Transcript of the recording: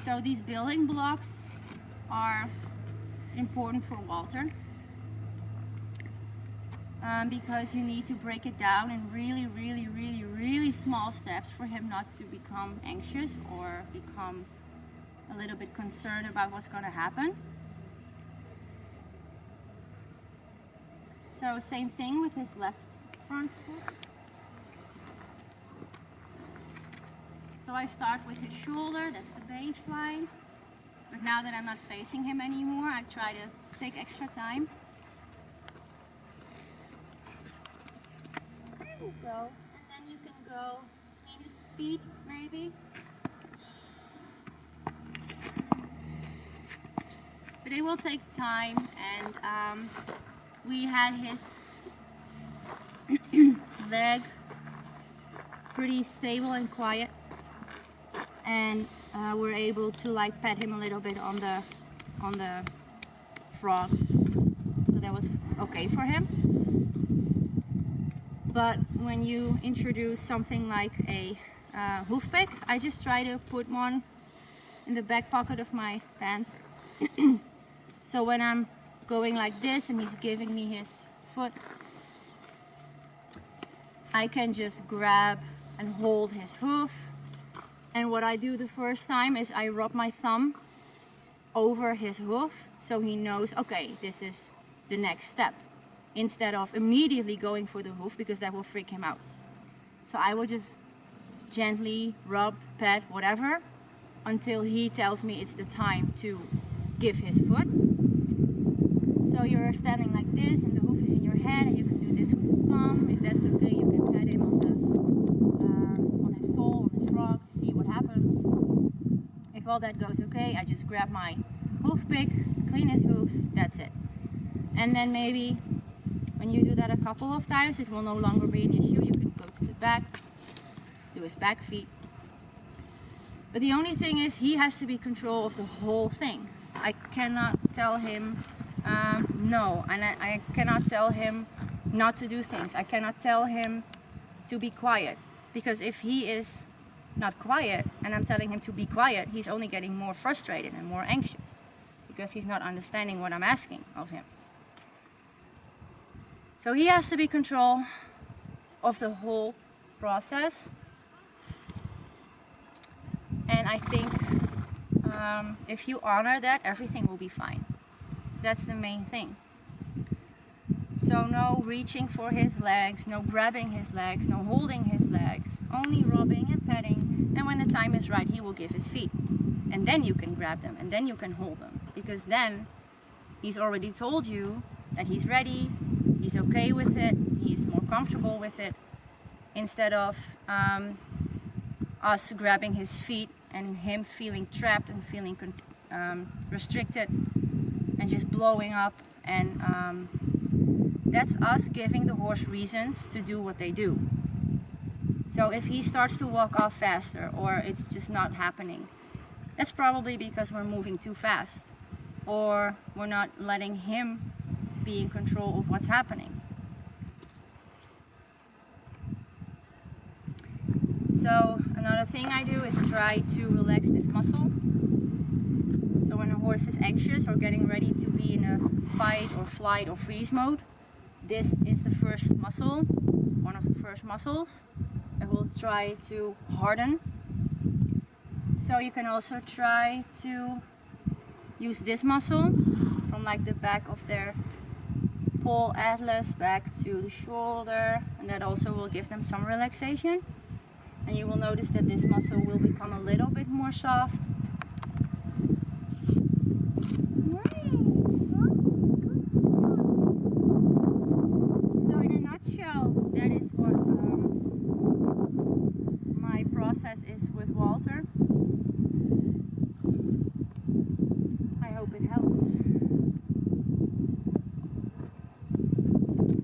So these building blocks are important for Walter, because you need to break it down in really small steps for him not to become anxious or become a little bit concerned about what's going to happen. So same thing with his left front foot. So I start with his shoulder, that's the baseline. But now that I'm not facing him anymore, I try to take extra time. There you go. And then you can go in his feet maybe. But it will take time, and we had his leg pretty stable and quiet, and we're able to like pet him a little bit on the frog, so that was okay for him. But when you introduce something like a hoof pick, I just try to put one in the back pocket of my pants. So when I'm going like this and he's giving me his foot, I can just grab and hold his hoof. And what I do the first time is I rub my thumb over his hoof so he knows, okay, this is the next step, instead of immediately going for the hoof, because that will freak him out. So I will just gently rub, pet, whatever, until he tells me it's the time to give his foot. So you're standing like this and the hoof is in your hand, and you can do this with the thumb. If that's okay, you can pet him on his sole, on his frog, see what happens. If all that goes okay, I just grab my hoof pick, clean his hoofs, that's it. And then maybe when you do that a couple of times, it will no longer be an issue. You can go to the back, do his back feet. But the only thing is, he has to be in control of the whole thing. I cannot tell him no, and I cannot tell him not to do things. I cannot tell him to be quiet, because if he is not quiet and I'm telling him to be quiet, he's only getting more frustrated and more anxious, because he's not understanding what I'm asking of him. So he has to be in control of the whole process. And I think if you honor that, everything will be fine. That's the main thing. So no reaching for his legs, no grabbing his legs, no holding his legs, only rubbing and petting. And when the time is right, he will give his feet. And then you can grab them, and then you can hold them. Because then he's already told you that he's ready, he's okay with it, he's more comfortable with it, instead of us grabbing his feet and him feeling trapped and feeling restricted and just blowing up. And that's us giving the horse reasons to do what they do. So if he starts to walk off faster, or it's just not happening, that's probably because we're moving too fast, or we're not letting him be in control of what's happening. So another thing I do is try to relax this muscle. So when a horse is anxious or getting ready to be in a fight or flight or freeze mode, this is the first muscle, one of the first muscles. I will try to harden. So you can also try to use this muscle from like the back of their pole atlas back to the shoulder, and that also will give them some relaxation. And you will notice that this muscle will become a little bit more soft. So in a nutshell, that is what my process is with Walter.